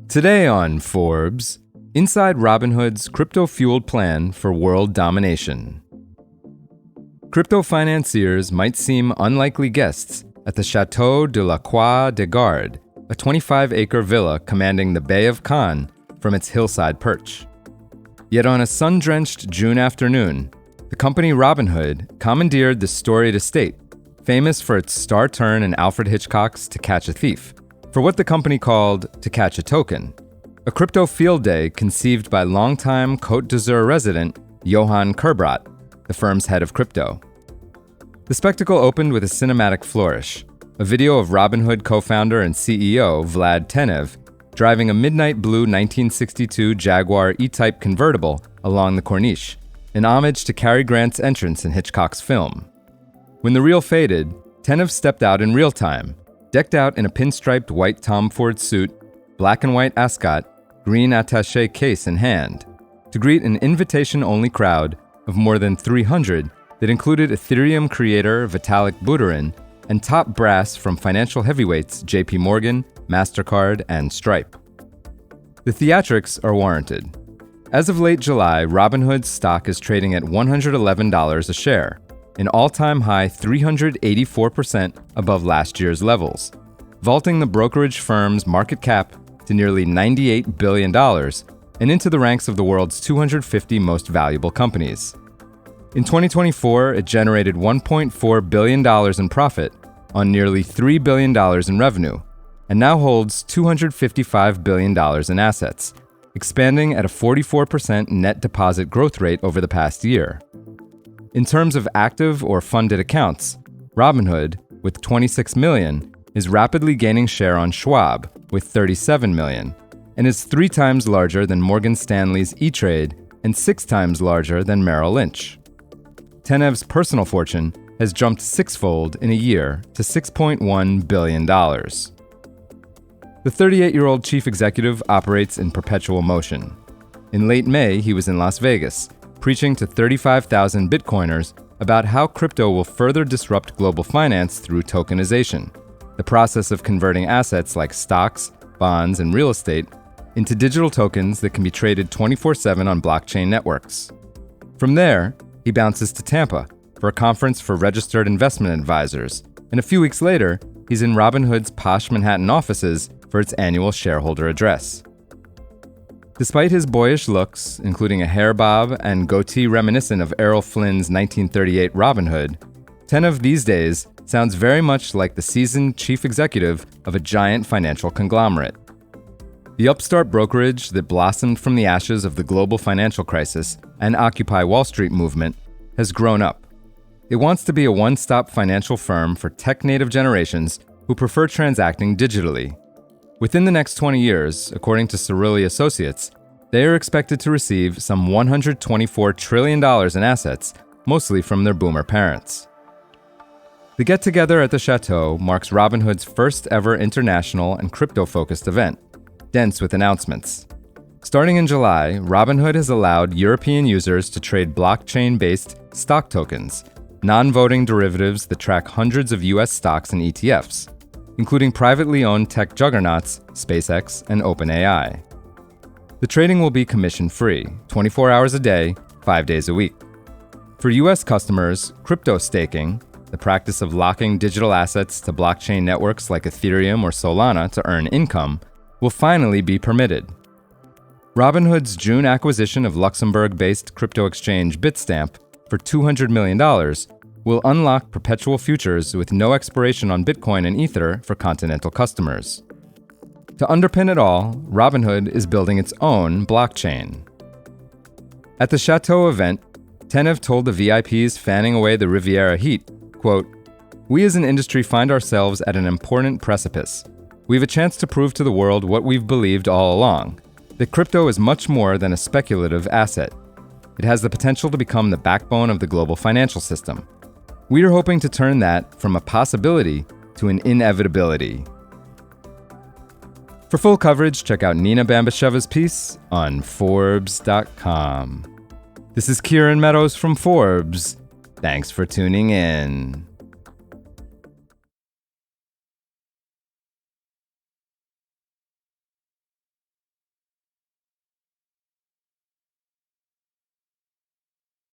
Today on Forbes, inside Robinhood's crypto-fueled plan for world domination. Crypto financiers might seem unlikely guests at the Chateau de la Croix de Garde, a 25-acre villa commanding the Bay of Cannes from its hillside perch. Yet on a sun-drenched June afternoon, the company Robinhood commandeered the storied estate, famous for its star turn in Alfred Hitchcock's To Catch a Thief, for what the company called To Catch a Token, a crypto field day conceived by longtime Côte d'Azur resident Johan Kerbrat, the firm's head of crypto. The spectacle opened with a cinematic flourish, a video of Robinhood co-founder and CEO Vlad Tenev driving a midnight blue 1962 Jaguar E-Type convertible along the Corniche, an homage to Cary Grant's entrance in Hitchcock's film. When the reel faded, Tenev stepped out in real time, decked out in a pinstriped white Tom Ford suit, black and white ascot, green attaché case in hand, to greet an invitation-only crowd of more than 300 that included Ethereum creator Vitalik Buterin and top brass from financial heavyweights JP Morgan, MasterCard, and Stripe. The theatrics are warranted. As of late July, Robinhood's stock is trading at $111 a share, an all-time high 384% above last year's levels, vaulting the brokerage firm's market cap to nearly $98 billion and into the ranks of the world's 250 most valuable companies. In 2024, it generated $1.4 billion in profit on nearly $3 billion in revenue, and now holds $255 billion in assets, expanding at a 44% net deposit growth rate over the past year. In terms of active or funded accounts, Robinhood, with 26 million, is rapidly gaining share on Schwab, with 37 million, and is 3 times larger than Morgan Stanley's E-Trade and 6 times larger than Merrill Lynch. Tenev's personal fortune has jumped sixfold in a year to $6.1 billion. The 38-year-old chief executive operates in perpetual motion. In late May, he was in Las Vegas, preaching to 35,000 Bitcoiners about how crypto will further disrupt global finance through tokenization, the process of converting assets like stocks, bonds, and real estate into digital tokens that can be traded 24/7 on blockchain networks. From there, he bounces to Tampa for a conference for registered investment advisors, and a few weeks later, he's in Robinhood's posh Manhattan offices for its annual shareholder address. Despite his boyish looks, including a hair bob and goatee reminiscent of Errol Flynn's 1938 Robin Hood, Tenev these days sounds very much like the seasoned chief executive of a giant financial conglomerate. The upstart brokerage that blossomed from the ashes of the global financial crisis and Occupy Wall Street movement has grown up. It wants to be a one-stop financial firm for tech-native generations who prefer transacting digitally. Within the next 20 years, according to Cerulli Associates, they are expected to receive some $124 trillion in assets, mostly from their boomer parents. The get-together at the Chateau marks Robinhood's first ever international and crypto-focused event, dense with announcements. Starting in July, Robinhood has allowed European users to trade blockchain-based stock tokens, non-voting derivatives that track hundreds of US stocks and ETFs, including privately owned tech juggernauts SpaceX and OpenAI. The trading will be commission-free, 24 hours a day, 5 days a week. For US customers, crypto staking, the practice of locking digital assets to blockchain networks like Ethereum or Solana to earn income, will finally be permitted. Robinhood's June acquisition of Luxembourg-based crypto exchange Bitstamp for $200 million will unlock perpetual futures with no expiration on Bitcoin and Ether for continental customers. To underpin it all, Robinhood is building its own blockchain. At the Chateau event, Tenev told the VIPs fanning away the Riviera heat, quote, "We as an industry find ourselves at an important precipice. We have a chance to prove to the world what we've believed all along, that crypto is much more than a speculative asset. It has the potential to become the backbone of the global financial system. We are hoping to turn that from a possibility to an inevitability." For full coverage, check out Nina Bambasheva's piece on forbes.com. This is Kieran Meadows from Forbes. Thanks for tuning in.